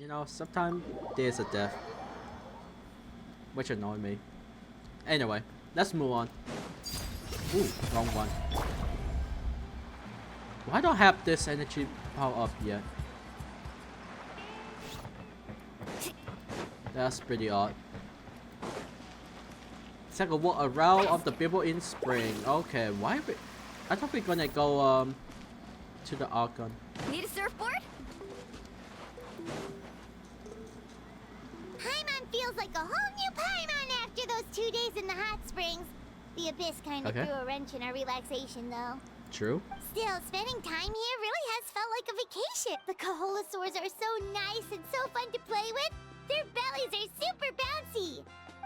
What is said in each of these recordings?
You know, sometimes there's a death, which annoy me. Anyway, let's move on. Ooh, wrong one. Why don't I have this energy power up yet? That's pretty odd. Take a walk around of the people in spring. Okay, why we... I thought we're gonna go to the Archon. Need a surfboard? Paimon feels like a whole new Paimon after those 2 days in the hot springs. The Abyss kind of threw a wrench in our relaxation, though. True. Still, spending time here really has felt like a vacation. The Kaholasaurs are so nice and so fun to play with. Their bellies are super bouncy.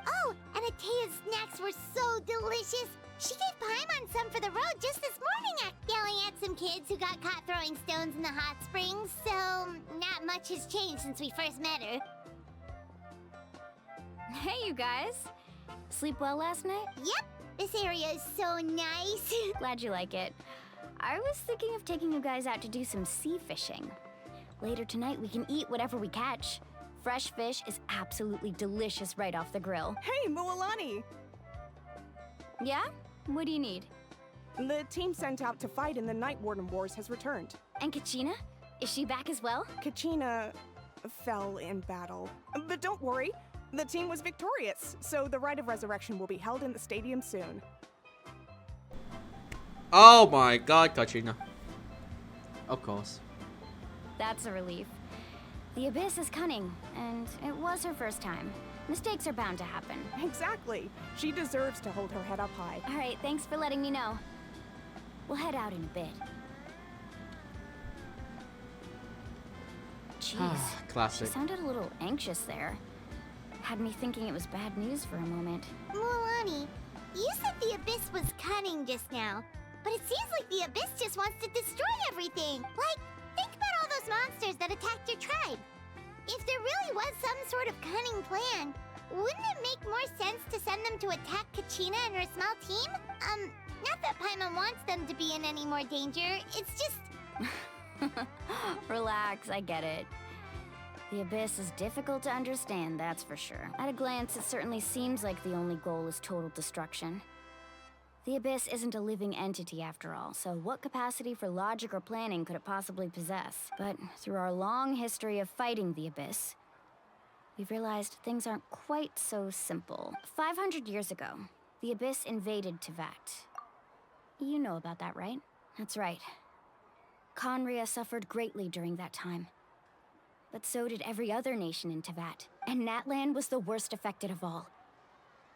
Oh, and Atea's snacks were so delicious. She gave Paimon some for the road just this morning, yelling at some kids who got caught throwing stones in the hot springs. So, not much has changed since we first met her. Hey, you guys. Sleep well last night? Yep, this area is so nice. Glad you like it. I was thinking of taking you guys out to do some sea fishing. Later tonight, we can eat whatever we catch. Fresh fish is absolutely delicious right off the grill. Hey, Mualani! Yeah? What do you need? The team sent out to fight in the Night Warden Wars has returned. And Kachina? Is she back as well? Kachina fell in battle. But don't worry, the team was victorious, so the Rite of Resurrection will be held in the stadium soon. Oh my god, Kachina. Of course. That's a relief. The Abyss is cunning, and it was her first time. Mistakes are bound to happen. Exactly. She deserves to hold her head up high. All right, thanks for letting me know. We'll head out in a bit. Jeez. Classic. She sounded a little anxious there. Had me thinking it was bad news for a moment. Mualani, you said the Abyss was cunning just now, but it seems like the Abyss just wants to destroy everything. Like, think about all those monsters that attacked your tribe. If there really was some sort of cunning plan, wouldn't it make more sense to send them to attack Kachina and her small team? Not that Paimon wants them to be in any more danger, it's just... Relax, I get it. The Abyss is difficult to understand, that's for sure. At a glance, it certainly seems like the only goal is total destruction. The Abyss isn't a living entity after all, so what capacity for logic or planning could it possibly possess? But through our long history of fighting the Abyss, we've realized things aren't quite so simple. 500 years ago, the Abyss invaded Teyvat. You know about that, right? That's right. Conria suffered greatly during that time. But so did every other nation in Teyvat, and Natlan was the worst affected of all.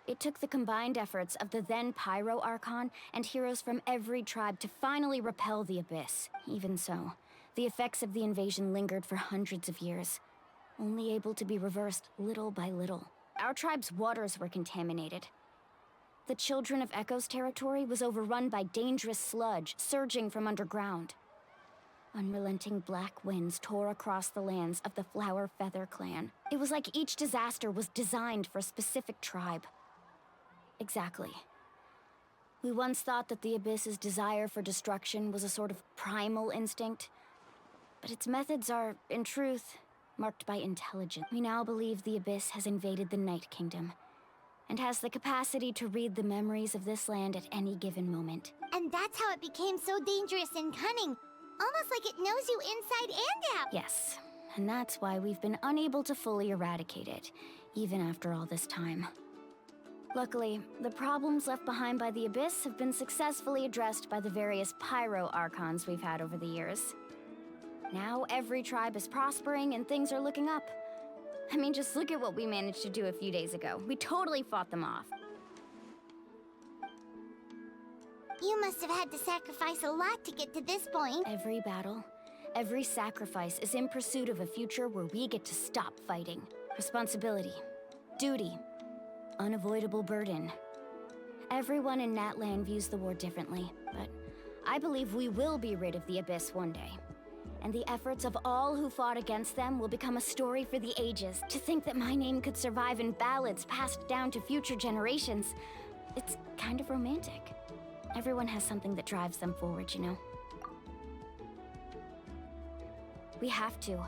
It took the combined efforts of the then Pyro Archon and heroes from every tribe to finally repel the Abyss. Even so, the effects of the invasion lingered for hundreds of years, only able to be reversed little by little. Our tribe's waters were contaminated. The Children of Echo's territory was overrun by dangerous sludge surging from underground. Unrelenting black winds tore across the lands of the Flower Feather clan. It was like each disaster was designed for a specific tribe. Exactly. We once thought that the Abyss's desire for destruction was a sort of primal instinct, but its methods are, in truth, marked by intelligence. We now believe the Abyss has invaded the Night Kingdom, and has the capacity to read the memories of this land at any given moment. And that's how it became so dangerous and cunning. Almost like it knows you inside and out. Yes, and that's why we've been unable to fully eradicate it, even after all this time. Luckily, the problems left behind by the Abyss have been successfully addressed by the various Pyro Archons we've had over the years. Now every tribe is prospering and things are looking up. I mean, just look at what we managed to do a few days ago. We totally fought them off. You must have had to sacrifice a lot to get to this point. Every battle, every sacrifice is in pursuit of a future where we get to stop fighting. Responsibility, duty, unavoidable burden. Everyone in Natlan views the war differently, but I believe we will be rid of the Abyss one day. And the efforts of all who fought against them will become a story for the ages. To think that my name could survive in ballads passed down to future generations, it's kind of romantic. Everyone has something that drives them forward, you know? We have to.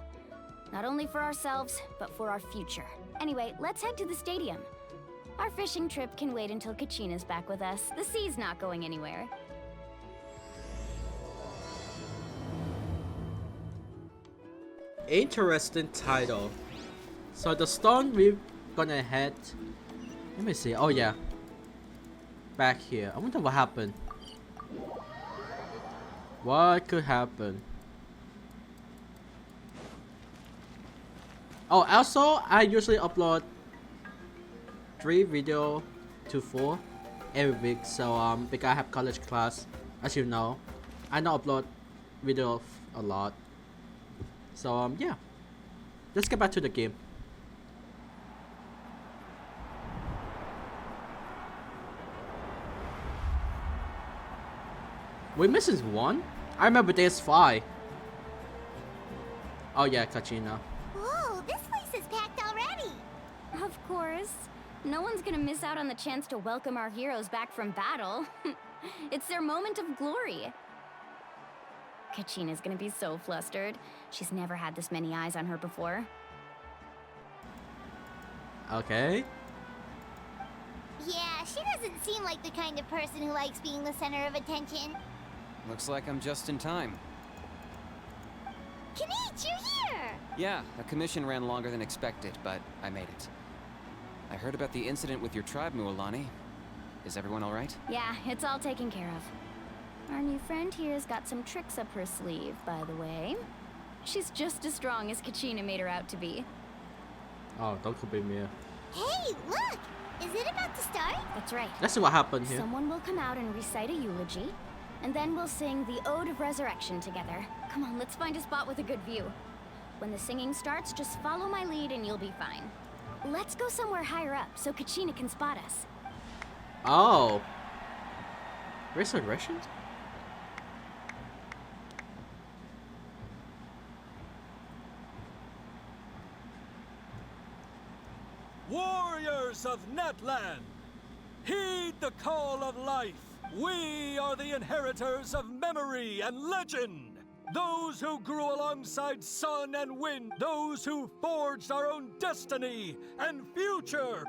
Not only for ourselves, but for our future. Anyway, let's head to the stadium. Our fishing trip can wait until Kachina's back with us. The sea's not going anywhere. Interesting title. So the stone we're gonna head. Let me see. Oh yeah. Back here. I wonder what happened. What could happen? Oh, also, I usually upload 3 video to 4 every week. So because I have college class, as you know, I don't upload video a lot. So yeah, let's get back to the game. We missing 1? I remember there's 5. Oh yeah, Kachina. Whoa, this place is packed already. Of course. No one's gonna miss out on the chance to welcome our heroes back from battle. It's their moment of glory. Kachina's gonna be so flustered. She's never had this many eyes on her before. Okay. Yeah, she doesn't seem like the kind of person who likes being the center of attention. Looks like I'm just in time. Kanich, you're here! Yeah, a commission ran longer than expected, but I made it. I heard about the incident with your tribe, Mualani. Is everyone alright? Yeah, it's all taken care of. Our new friend here's got some tricks up her sleeve, by the way. She's just as strong as Kachina made her out to be. Oh, don't copy me. Hey, look! Is it about to start? That's right. Let's see what happened here. Someone will come out and recite a eulogy, and then we'll sing the Ode of Resurrection together. Come on, let's find a spot with a good view. When the singing starts, just follow my lead and you'll be fine. Let's go somewhere higher up so Kachina can spot us. Oh. Resurrection? Warriors of Natlan, heed the call of life. We are the inheritors of memory and legend. Those who grew alongside sun and wind. Those who forged our own destiny and future.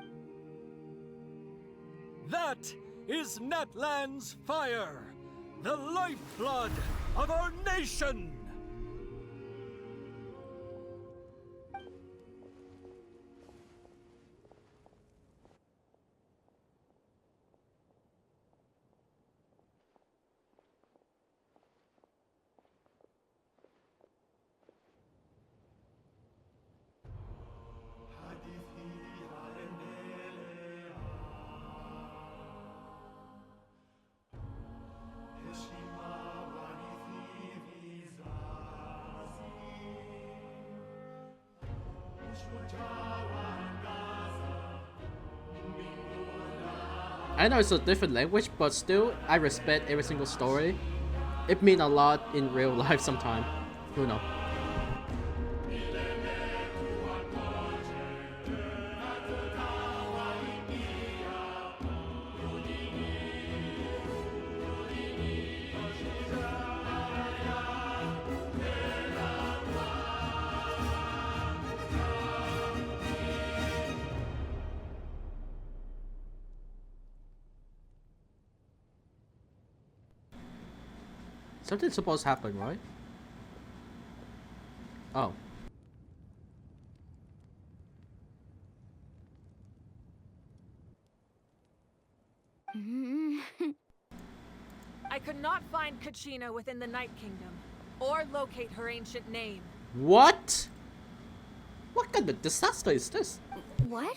That is Natlan's fire, the lifeblood of our nation. I know it's a different language, but still, I respect every single story. It means a lot in real life sometimes. Who knows? Something's supposed to happen, right? Oh. I could not find Kachina within the Night Kingdom, or locate her ancient name. What? What kind of disaster is this? What?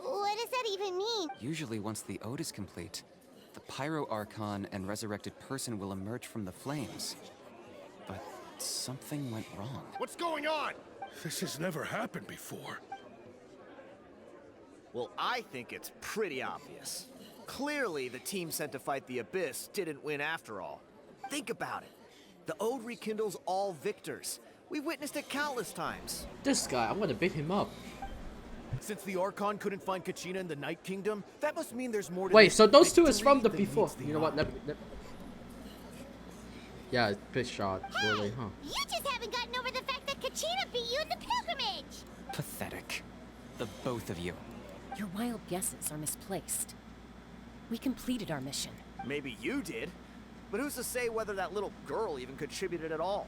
What does that even mean? Usually once the ode is complete, the Pyro Archon and resurrected person will emerge from the flames. But something went wrong. What's going on? This has never happened before. Well, I think it's pretty obvious. Clearly, the team sent to fight the Abyss didn't win after all. Think about it. The Ode rekindles all victors. We've witnessed it countless times. This guy, I'm gonna beat him up. Since the Archon couldn't find Kachina in the Night Kingdom, that must mean there's more to Wait, this so those two is victory from the than before. meets the You know what? eye. Yeah, it's big shot, really, huh? You just haven't gotten over the fact that Kachina beat you in the pilgrimage! Pathetic. The both of you. Your wild guesses are misplaced. We completed our mission. Maybe you did, but who's to say whether that little girl even contributed at all?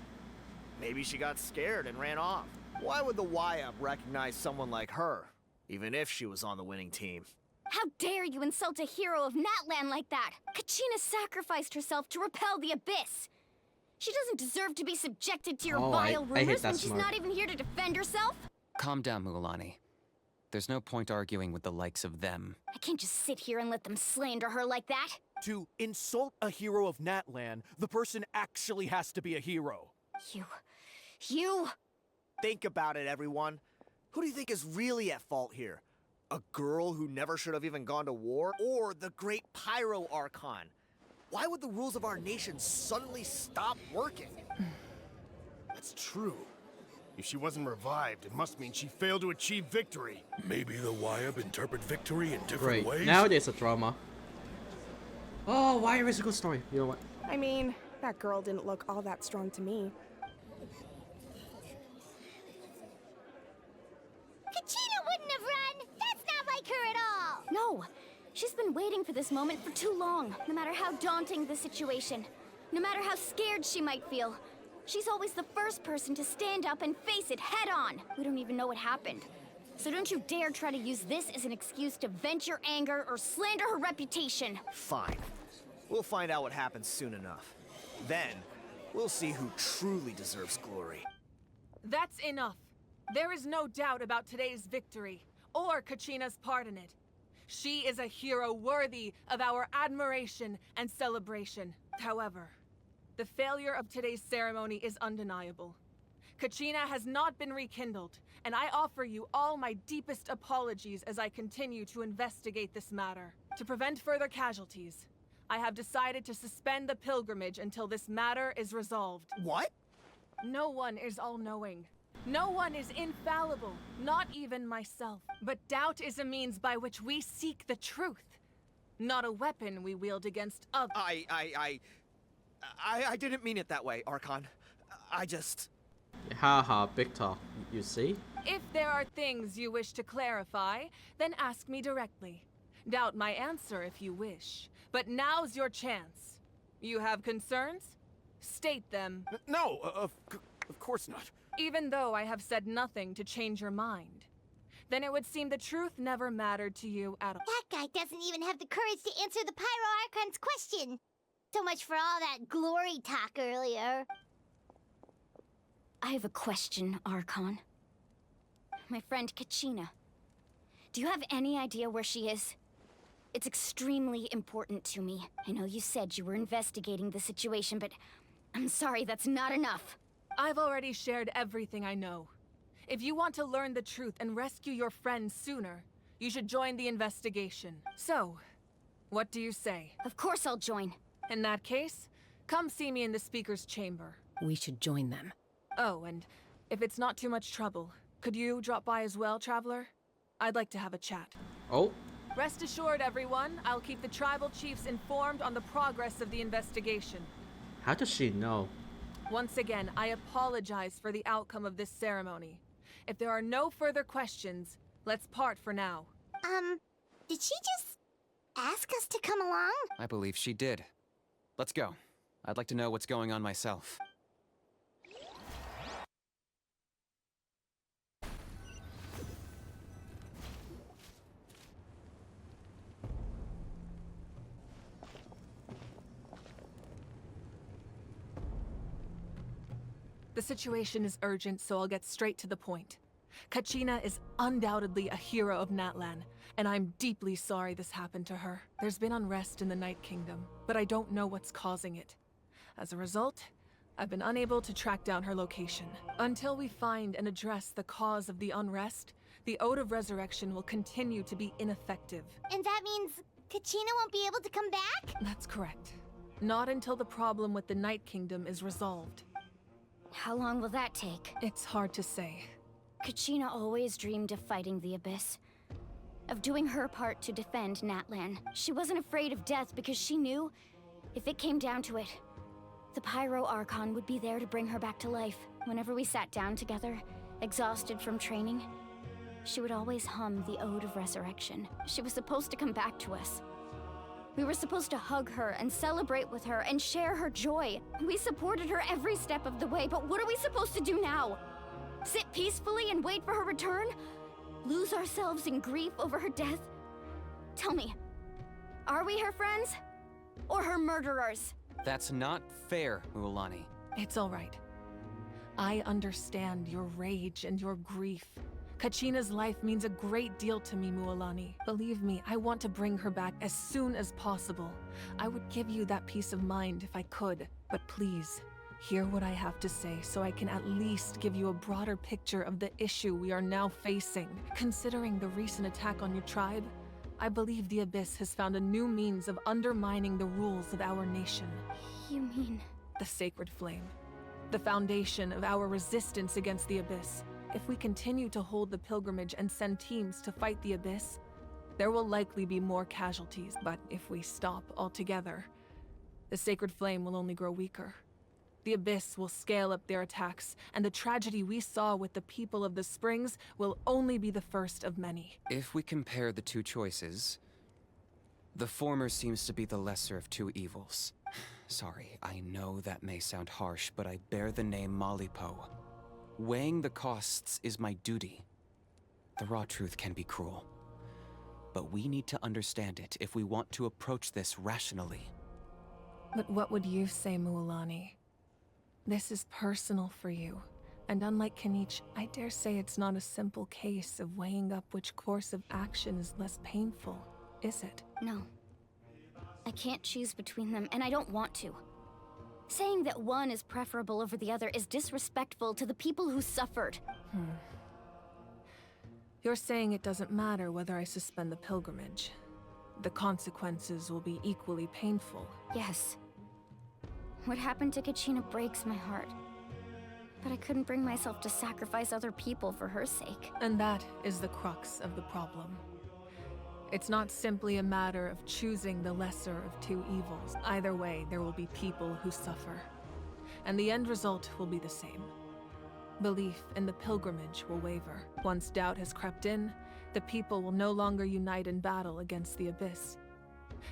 Maybe she got scared and ran off. Why would the YUP recognize someone like her, even if she was on the winning team? How dare you insult a hero of Natlan like that? Kachina sacrificed herself to repel the Abyss. She doesn't deserve to be subjected to your vile I hate rumors that when she's smirk. not even here to defend herself. Calm down, Mualani. There's no point arguing with the likes of them. I can't just sit here and let them slander her like that. To insult a hero of Natlan, the person actually has to be a hero. You... Think about it, everyone. Who do you think is really at fault here? A girl who never should have even gone to war? Or the great Pyro Archon? Why would the rules of our nation suddenly stop working? That's true. If she wasn't revived, it must mean she failed to achieve victory. Maybe the YUP interpret victory in different Great. ways? Now there's a drama. Oh, why is a good story? You know what? I mean, that girl didn't look all that strong to me. Kachina wouldn't have run! That's not like her at all! No. She's been waiting for this moment for too long. No matter how daunting the situation, no matter how scared she might feel, she's always the first person to stand up and face it head on. We don't even know what happened. So don't you dare try to use this as an excuse to vent your anger or slander her reputation. Fine. We'll find out what happens soon enough. Then, we'll see who truly deserves glory. That's enough. There is no doubt about today's victory, or Kachina's part in it. She is a hero worthy of our admiration and celebration. However, the failure of today's ceremony is undeniable. Kachina has not been rekindled, and I offer you all my deepest apologies as I continue to investigate this matter. To prevent further casualties, I have decided to suspend the pilgrimage until this matter is resolved. What? No one is all-knowing. No one is infallible, not even myself. But doubt is a means by which we seek the truth, not a weapon we wield against others. I didn't mean it that way, Archon. I just... Haha, big talk. You see? If there are things you wish to clarify, then ask me directly. Doubt my answer if you wish. But now's your chance. You have concerns? State them. No, of course not. Even though I have said nothing to change your mind, then it would seem the truth never mattered to you at all. That guy doesn't even have the courage to answer the Pyro Archon's question. So much for all that glory talk earlier. I have a question, Archon. My friend Kachina. Do you have any idea where she is? It's extremely important to me. I know you said you were investigating the situation, but I'm sorry, that's not enough. I've already shared everything I know. If you want to learn the truth and rescue your friend sooner, you should join the investigation. So, what do you say? Of course I'll join. In that case, come see me in the speaker's chamber. We should join them. Oh, and if it's not too much trouble, could you drop by as well, Traveler? I'd like to have a chat. Oh, Rest assured, everyone, I'll keep the tribal chiefs informed on the progress of the investigation. how does she know? Once again, I apologize for the outcome of this ceremony. If there are no further questions, let's part for now. Did she just ask us to come along? I believe she did. Let's go. I'd like to know what's going on myself. The situation is urgent, so I'll get straight to the point. Kachina is undoubtedly a hero of Natlan, and I'm deeply sorry this happened to her. There's been unrest in the Night Kingdom, but I don't know what's causing it. As a result, I've been unable to track down her location. Until we find and address the cause of the unrest, the Ode of Resurrection will continue to be ineffective. And that means Kachina won't be able to come back? That's correct. Not until the problem with the Night Kingdom is resolved. How long will that take? It's hard to say. Kachina always dreamed of fighting the Abyss. Of doing her part to defend Natlan. She wasn't afraid of death because she knew, if it came down to it, The Pyro Archon would be there to bring her back to life. Whenever we sat down together, exhausted from training, she would always hum the Ode of Resurrection. She was supposed to come back to us. We were supposed to hug her and celebrate with her and share her joy. We supported her every step of the way, but what are we supposed to do now? Sit peacefully and wait for her return? Lose ourselves in grief over her death? Tell me, are we her friends? Or her murderers? That's not fair, Mualani. It's all right. I understand your rage and your grief. Kachina's life means a great deal to me, Mualani. Believe me, I want to bring her back as soon as possible. I would give you that peace of mind if I could. But please, hear what I have to say so I can at least give you a broader picture of the issue we are now facing. Considering the recent attack on your tribe, I believe the Abyss has found a new means of undermining the rules of our nation. You mean? The Sacred Flame. The foundation of our resistance against the Abyss. If we continue to hold the pilgrimage and send teams to fight the Abyss, there will likely be more casualties. But if we stop altogether, the Sacred Flame will only grow weaker. The Abyss will scale up their attacks, and the tragedy we saw with the people of the Springs will only be the first of many. If we compare the two choices, the former seems to be the lesser of two evils. Sorry, I know that may sound harsh, but I bear the name Malipo. Weighing the costs is my duty. The raw truth can be cruel, but we need to understand it if we want to approach this rationally. But what would you say, Mualani? This is personal for you, and unlike Kenichi, I dare say it's not a simple case of weighing up which course of action is less painful, is it? No. I can't choose between them, and I don't want to. Saying that one is preferable over the other is disrespectful to the people who suffered. You're saying it doesn't matter whether I suspend the pilgrimage. The consequences will be equally painful. Yes. What happened to Kachina breaks my heart. But I couldn't bring myself to sacrifice other people for her sake. And that is the crux of the problem. It's not simply a matter of choosing the lesser of two evils. Either way, there will be people who suffer. And the end result will be the same. Belief in the pilgrimage will waver. Once doubt has crept in, the people will no longer unite in battle against the Abyss.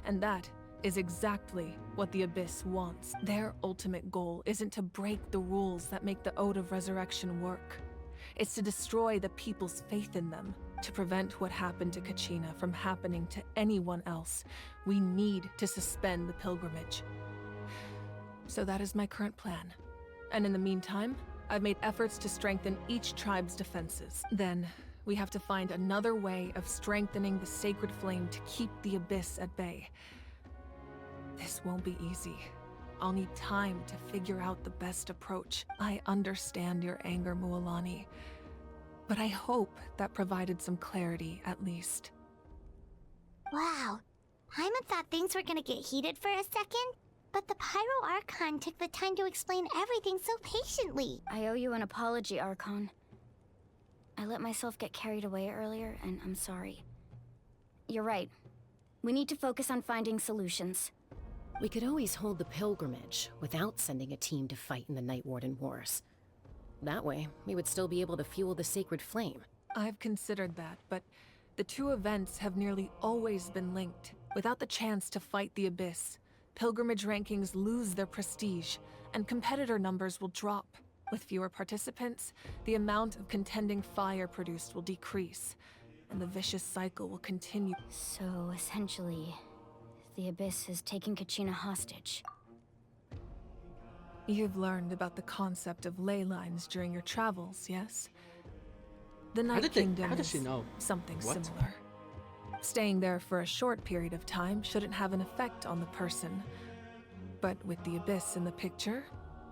And that is exactly what the Abyss wants. Their ultimate goal isn't to break the rules that make the Ode of Resurrection work. It's to destroy the people's faith in them. To prevent what happened to Kachina from happening to anyone else, we need to suspend the pilgrimage. So that is my current plan. And in the meantime, I've made efforts to strengthen each tribe's defenses. Then, we have to find another way of strengthening the Sacred Flame to keep the Abyss at bay. This won't be easy. I'll need time to figure out the best approach. I understand your anger, Mualani. But I hope that provided some clarity, at least. Wow. Paimon thought things were gonna get heated for a second, but the Pyro Archon took the time to explain everything so patiently. I owe you an apology, Archon. I let myself get carried away earlier, and I'm sorry. You're right. We need to focus on finding solutions. We could always hold the pilgrimage without sending a team to fight in the Night Warden Wars. That way, we would still be able to fuel the Sacred Flame. I've considered that, but the two events have nearly always been linked. Without the chance to fight the Abyss, pilgrimage rankings lose their prestige, and competitor numbers will drop. With fewer participants, the amount of contending fire produced will decrease, and the vicious cycle will continue. So, essentially, the Abyss is taking Kachina hostage. You've learned about the concept of ley lines during your travels, yes? The Night Kingdom how does she is know? something What? similar. Staying there for a short period of time shouldn't have an effect on the person. But with the Abyss in the picture,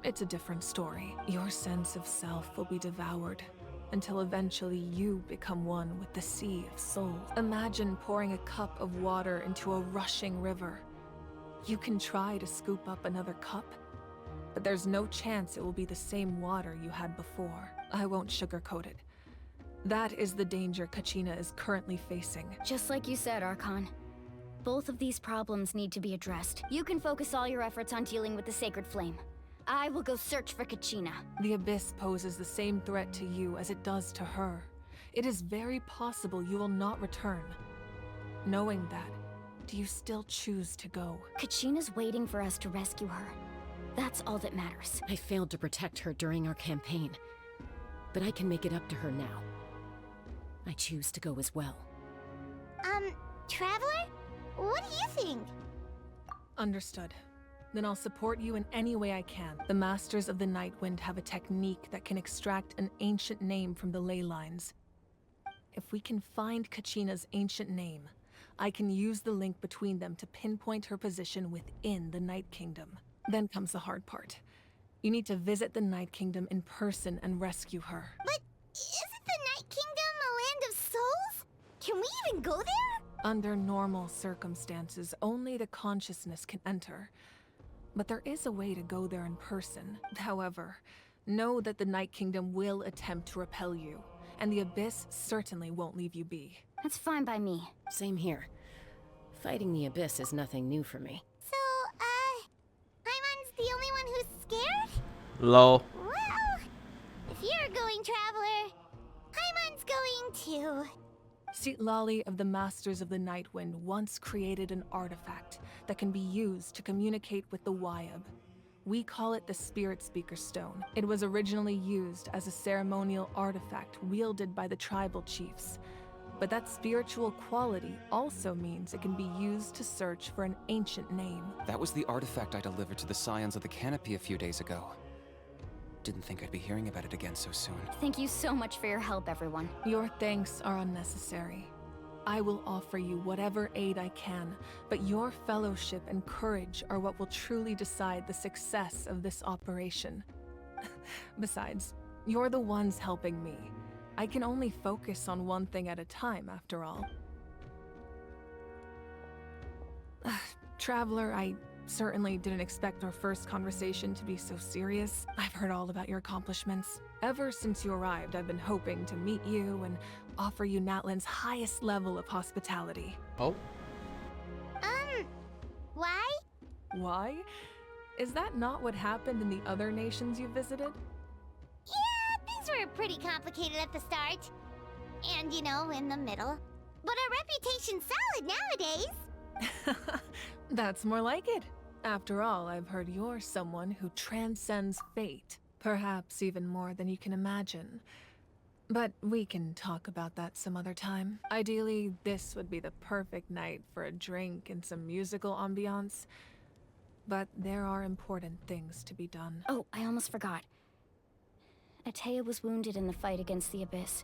it's a different story. Your sense of self will be devoured, until eventually you become one with the Sea of Souls. Imagine pouring a cup of water into a rushing river. You can try to scoop up another cup, but there's no chance it will be the same water you had before. I won't sugarcoat it. That is the danger Kachina is currently facing. Just like you said, Archon. Both of these problems need to be addressed. You can focus all your efforts on dealing with the Sacred Flame. I will go search for Kachina. The Abyss poses the same threat to you as it does to her. It is very possible you will not return. Knowing that, do you still choose to go? Kachina's waiting for us to rescue her. That's all that matters. I failed to protect her during our campaign, but I can make it up to her now. I choose to go as well. Traveler? What do you think? Understood. Then I'll support you in any way I can. The Masters of the Nightwind have a technique that can extract an ancient name from the ley lines. If we can find Kachina's ancient name, I can use the link between them to pinpoint her position within the Night Kingdom. Then comes the hard part. You need to visit the Night Kingdom in person and rescue her. But isn't the Night Kingdom a land of souls? Can we even go there? Under normal circumstances, only the consciousness can enter. But there is a way to go there in person. However, know that the Night Kingdom will attempt to repel you, and the Abyss certainly won't leave you be. That's fine by me. Same here. Fighting the Abyss is nothing new for me. So, Paimon's the only one who's scared? Lol. Well, if you're going, Traveler, Paimon's going too. Lali of the Masters of the Nightwind once created an artifact that can be used to communicate with the Wyab. We call it the Spirit Speaker Stone. It was originally used as a ceremonial artifact wielded by the tribal chiefs. But that spiritual quality also means it can be used to search for an ancient name. That was the artifact I delivered to the Scions of the Canopy a few days ago. Didn't think I'd be hearing about it again so soon. Thank you so much for your help, everyone. Your thanks are unnecessary. I will offer you whatever aid I can, but your fellowship and courage are what will truly decide the success of this operation. Besides, you're the ones helping me. I can only focus on one thing at a time, after all. Traveler, I certainly didn't expect our first conversation to be so serious. I've heard all about your accomplishments. Ever since you arrived, I've been hoping to meet you and offer you Natlan's highest level of hospitality. Oh? Why? Why? Is that not what happened in the other nations you visited? Yeah, things were pretty complicated at the start. And, you know, in the middle. But our reputation's solid nowadays. That's more like it. After all, I've heard you're someone who transcends fate. Perhaps even more than you can imagine. But we can talk about that some other time. Ideally, this would be the perfect night for a drink and some musical ambiance. But there are important things to be done. Oh, I almost forgot. Atea was wounded in the fight against the Abyss.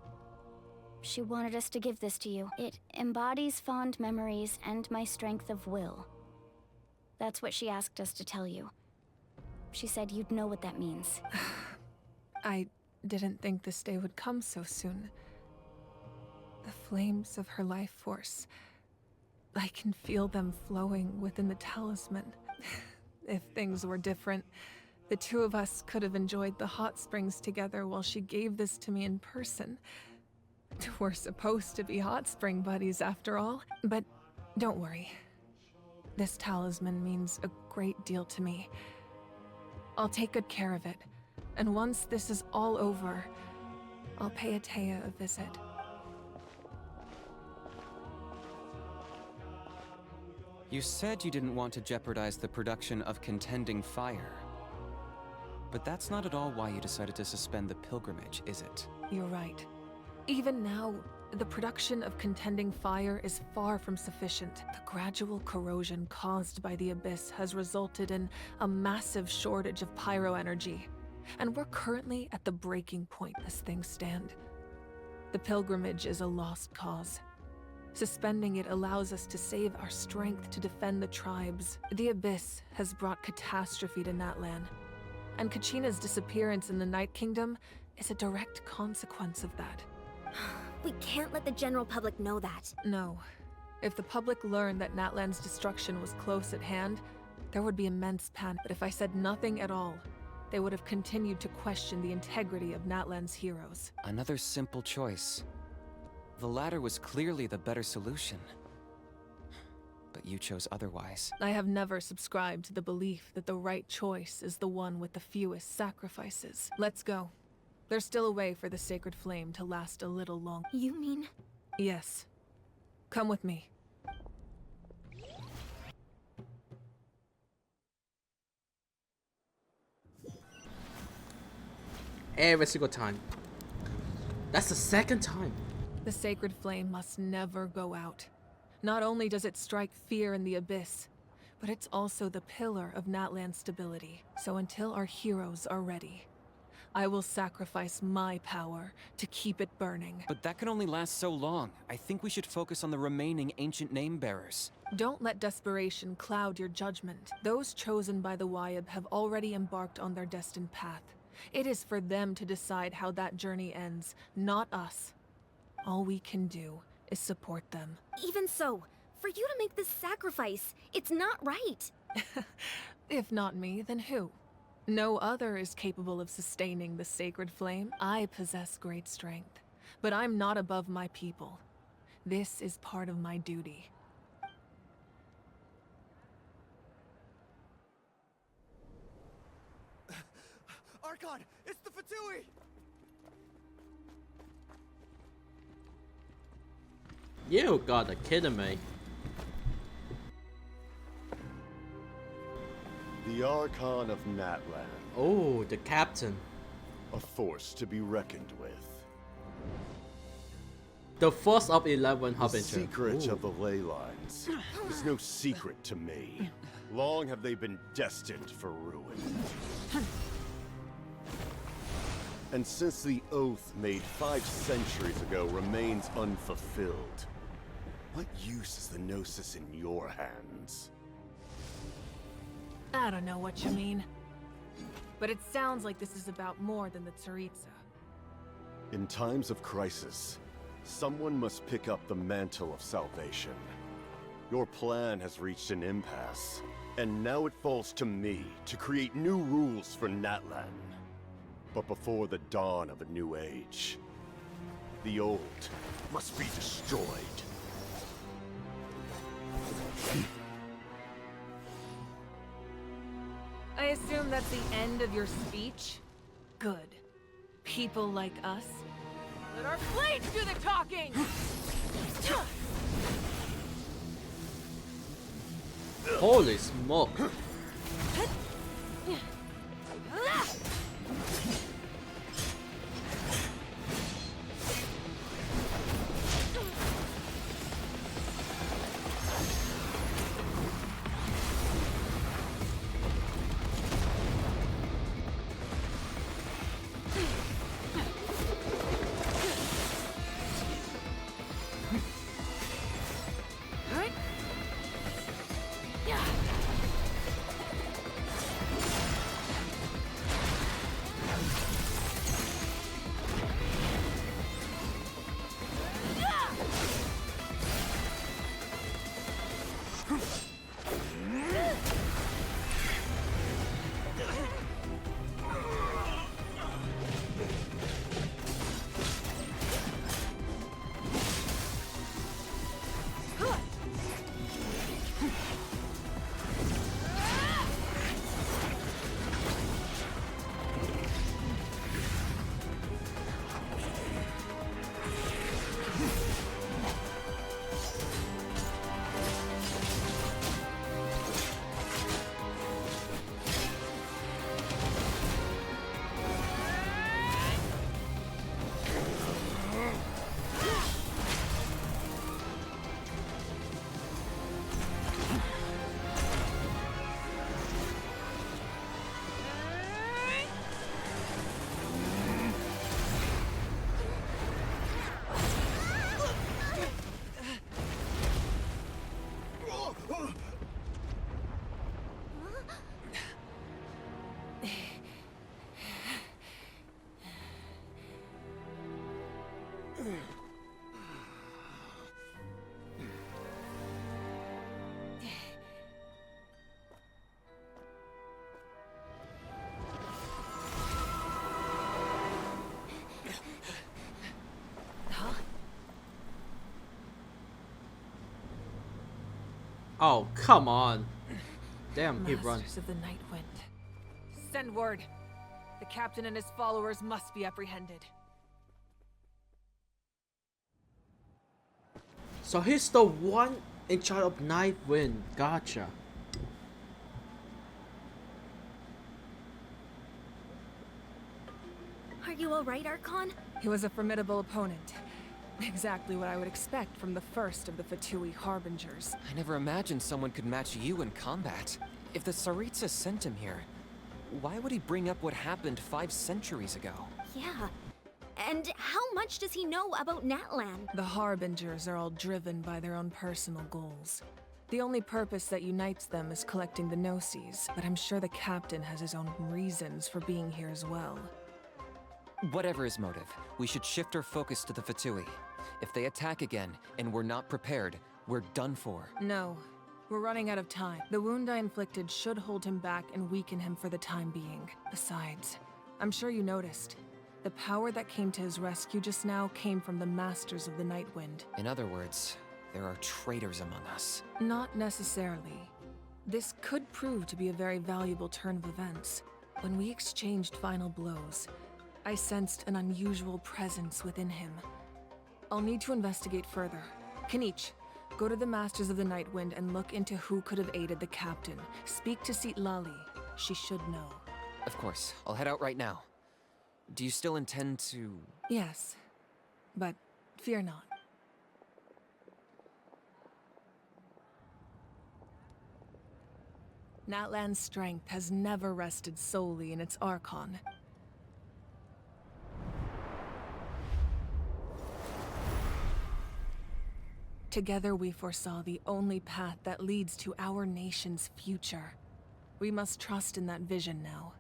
She wanted us to give this to you. It embodies fond memories and my strength of will. That's what she asked us to tell you. She said you'd know what that means. I didn't think this day would come so soon. The flames of her life force. I can feel them flowing within the talisman. If things were different, the two of us could have enjoyed the hot springs together while she gave this to me in person. We're supposed to be hot spring buddies after all. But don't worry. This talisman means a great deal to me. I'll take good care of it. And once this is all over, I'll pay Atea a visit. You said you didn't want to jeopardize the production of Contending Fire. But that's not at all why you decided to suspend the pilgrimage, is it? You're right. Even now, the production of Contending Fire is far from sufficient. The gradual corrosion caused by the Abyss has resulted in a massive shortage of pyro energy. And we're currently at the breaking point as things stand. The pilgrimage is a lost cause. Suspending it allows us to save our strength to defend the tribes. The Abyss has brought catastrophe to Natlan, and Kachina's disappearance in the Night Kingdom is a direct consequence of that. We can't let the general public know that. No. If the public learned that Natlan's destruction was close at hand, there would be immense panic. But if I said nothing at all, they would have continued to question the integrity of Natlan's heroes. Another simple choice. The latter was clearly the better solution. but you chose otherwise. I have never subscribed to the belief that the right choice is the one with the fewest sacrifices. Let's go. There's still a way for the sacred flame to last a little longer. You mean? Yes. Come with me. Every single time. That's the second time. The sacred flame must never go out. Not only does it strike fear in the abyss, but it's also the pillar of Natlan's stability. So until our heroes are ready, I will sacrifice my power to keep it burning. But that can only last so long. I think we should focus on the remaining ancient name bearers. Don't let desperation cloud your judgment. Those chosen by the Wyab have already embarked on their destined path. It is for them to decide how that journey ends, not us. All we can do is support them. Even so, for you to make this sacrifice, it's not right. If not me, then who? No other is capable of sustaining the sacred flame. I possess great strength, but I'm not above my people. This is part of my duty. Archon, it's the Fatui! You gotta kidding me. The Archon of Natlan. Oh, the captain. A force to be reckoned with. The first of 11 The Harbinger. secret Ooh. of the ley lines is no secret to me. Long have they been destined for ruin. And since the oath made 5 centuries ago remains unfulfilled, what use is the Gnosis in your hands? I don't know what you mean. But it sounds like this is about more than the Tsaritsa. In times of crisis, someone must pick up the mantle of salvation. Your plan has reached an impasse, and now it falls to me to create new rules for Natlan. But before the dawn of a new age, the old must be destroyed. I assume that's the end of your speech? Good. People like us? Let our blades do the talking! Holy smoke. Oh, come on. Damn, he run. Masters of the Night Wind. Send word. The captain and his followers must be apprehended. So he's the one in charge of Nightwind. Gotcha. Are you alright, Archon? He was a formidable opponent. Exactly what I would expect from the first of the Fatui Harbingers. I never imagined someone could match you in combat. If the Tsaritsa sent him here, why would he bring up what happened 5 centuries ago? Yeah. And how much does he know about Natlan? The Harbingers are all driven by their own personal goals. The only purpose that unites them is collecting the Gnosis, but I'm sure the captain has his own reasons for being here as well. Whatever his motive, we should shift our focus to the Fatui. If they attack again, and we're not prepared, we're done for. No. We're running out of time. The wound I inflicted should hold him back and weaken him for the time being. Besides, I'm sure you noticed. The power that came to his rescue just now came from the Masters of the Night Wind. In other words, there are traitors among us. Not necessarily. This could prove to be a very valuable turn of events. When we exchanged final blows, I sensed an unusual presence within him. I'll need to investigate further. Kanich, go to the Masters of the Night Wind and look into who could have aided the captain. Speak to Lali. She should know. Of course, I'll head out right now. Do you still intend to... Yes, but fear not. Natlan's strength has never rested solely in its Archon. Together we foresaw the only path that leads to our nation's future. We must trust in that vision now.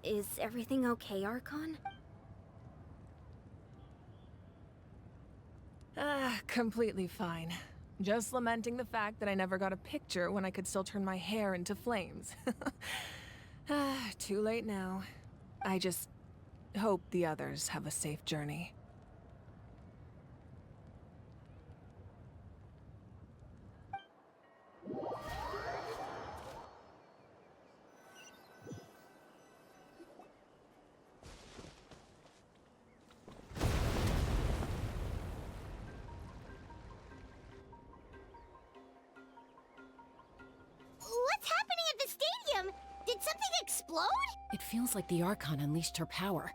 Is everything okay, Archon? Completely fine. Just lamenting the fact that I never got a picture when I could still turn my hair into flames. Too late now. I just hope the others have a safe journey. What's happening at the stadium? Did something explode? It feels like the Archon unleashed her power.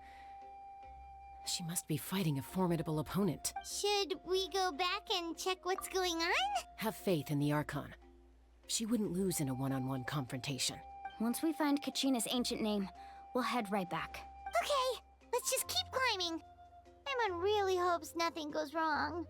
She must be fighting a formidable opponent. Should we go back and check what's going on? Have faith in the Archon. She wouldn't lose in a one-on-one confrontation. Once we find Kachina's ancient name, we'll head right back. Okay, let's just keep climbing. Paimon really hopes nothing goes wrong.